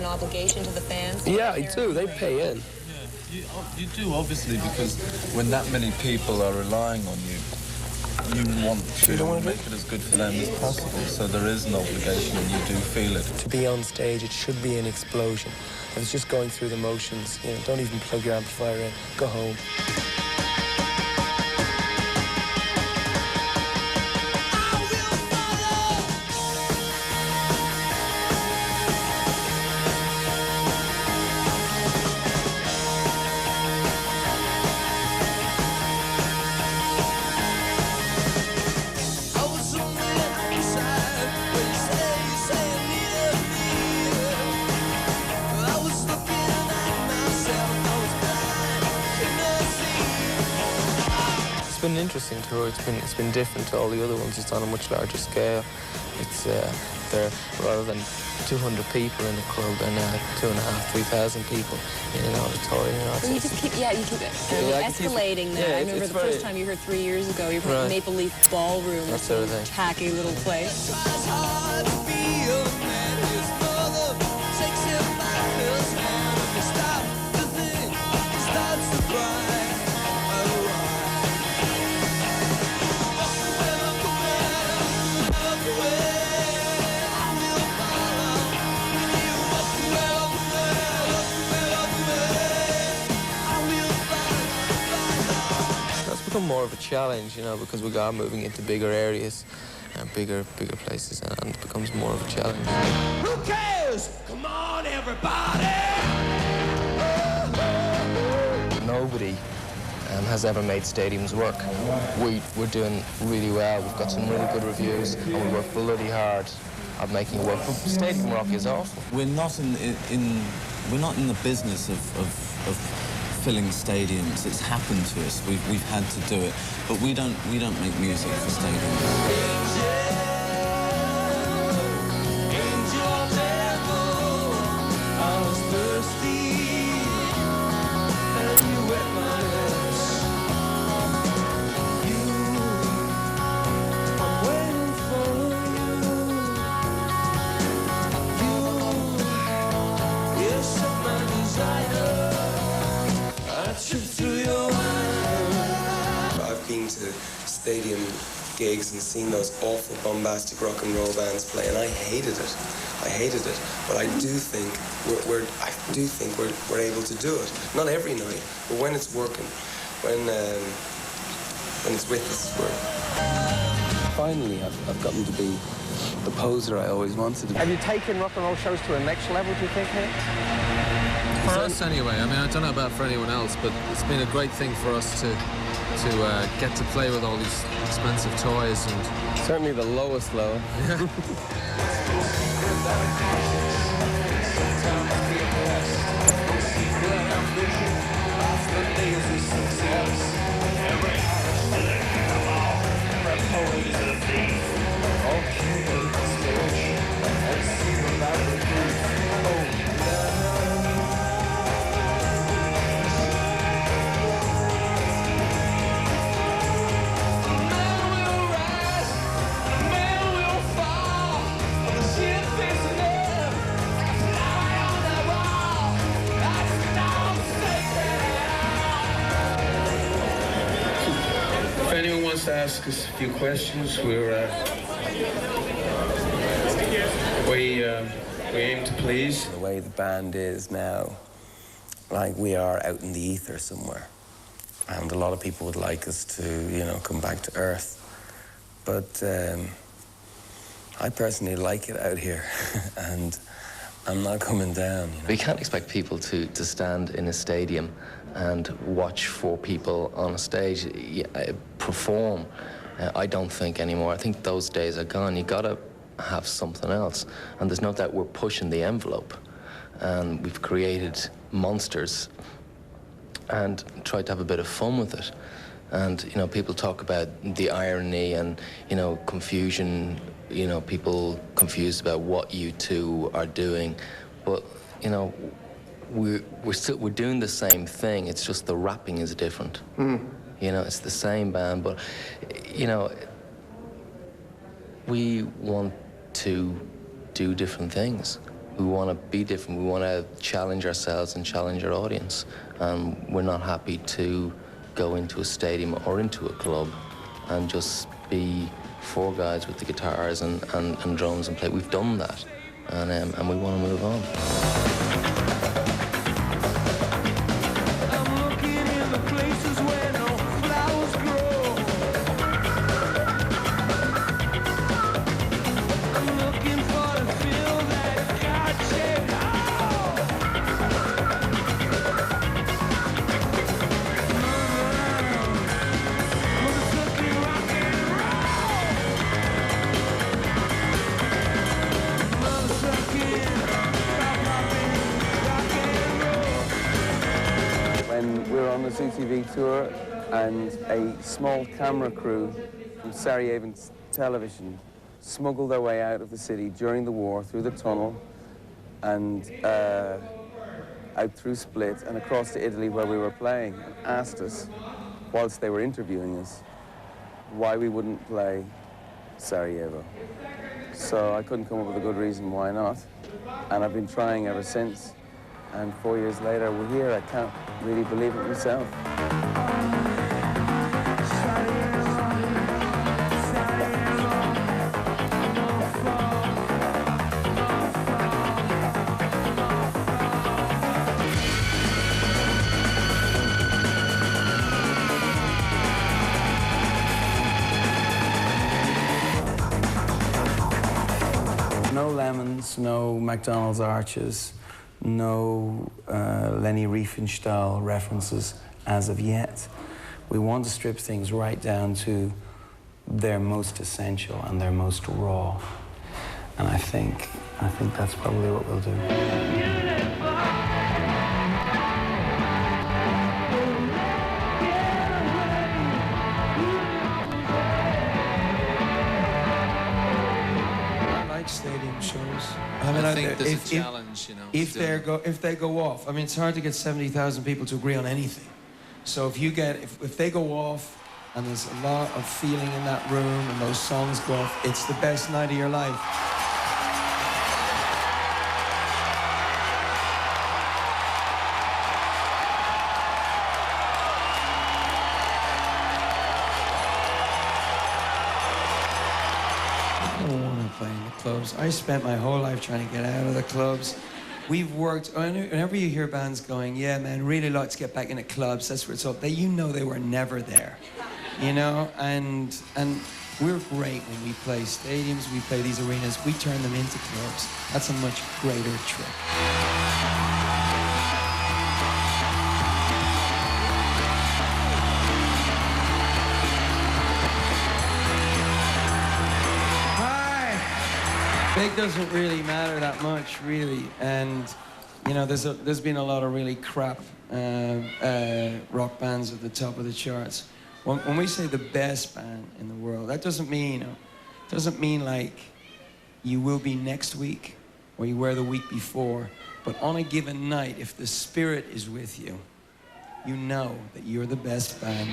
an obligation to the fans? Yeah, I do. They pay in. You do, obviously, because when that many people are relying on you, you want to make it as good for them as possible. So there is an obligation, and you do feel it. To be on stage, it should be an explosion. If it's just going through the motions, you know, don't even plug your amplifier in. Go home. It's been an interesting tour. It's been different to all the other ones. It's on a much larger scale. It's there rather than 200 people in the club, they're now 2,500, 3,000 people in an auditorium. You know, you just keep, escalating there. I remember the first time you heard 3 years ago, you were at Maple Leaf Ballroom, that sort of thing. Tacky little place. More of a challenge, you know, because we are moving into bigger areas and bigger places, and it becomes more of a challenge. Who cares? Come on, everybody! Nobody has ever made stadiums work. We're doing really well. We've got some really good reviews, and we work bloody hard at making it work. But stadium rock is awful. We're not we're not in the business of filling stadiums. It's happened to us. We've had to do it, but we don't make music for stadiums. I've been to stadium gigs and seen those awful bombastic rock and roll bands play, and I hated it. I hated it. But I do think we're able to do it. Not every night, but when it's working, when it's with us, it's working. Finally, I've gotten to be the poser I always wanted to be. Have you taken rock and roll shows to a next level, do you think, Nick? For us, anyway. I mean, I don't know about for anyone else, but it's been a great thing for us to get to play with all these expensive toys and certainly the lowest low. If anyone wants to ask us a few questions, we aim to please. The way the band is now, like we are out in the ether somewhere, and a lot of people would like us to, you know, come back to earth. But I personally like it out here, and I'm not coming down. You know? We can't expect people to stand in a stadium and watch 4 people on a stage perform. I don't think anymore. I think those days are gone. You gotta have something else. And there's no doubt we're pushing the envelope. And we've created monsters and tried to have a bit of fun with it. And, you know, people talk about the irony and, you know, confusion, you know, people confused about what you two are doing. But, you know, we're doing the same thing. It's just the rapping is different. You know, it's the same band, but, you know, we want to do different things. We want to be different. We want to challenge ourselves and challenge our audience. We're not happy to go into a stadium or into a club and just be four guys with the guitars and drums and play. We've done that, and we want to move on. When we were on the CTV tour and a small camera crew from Sarajevo television smuggled their way out of the city during the war through the tunnel and out through Split and across to Italy where we were playing, and asked us, whilst they were interviewing us, why we wouldn't play Sarajevo. So I couldn't come up with a good reason why not, and I've been trying ever since. And 4 years later, we're here. I can't really believe it myself. No lemons, no McDonald's arches, no Leni Riefenstahl references as of yet. We want to strip things right down to their most essential and their most raw. And I think that's probably what we'll do. Stadium shows. I think there's a challenge, you know. If they go off, I mean, it's hard to get 70,000 people to agree on anything. So if they go off, and there's a lot of feeling in that room, and those songs go off, it's the best night of your life. I don't want to play in the clubs. I spent my whole life trying to get out of the clubs. We've worked, whenever you hear bands going, yeah, man, really like to get back into clubs, that's where it's up. You know they were never there, you know? And we're great when we play stadiums, we play these arenas, we turn them into clubs. That's a much greater trick. Big doesn't really matter that much, really, and you know, there's been a lot of really crap rock bands at the top of the charts. When we say the best band in the world, that doesn't mean like you will be next week or you were the week before, but on a given night, if the spirit is with you, you know that you're the best band.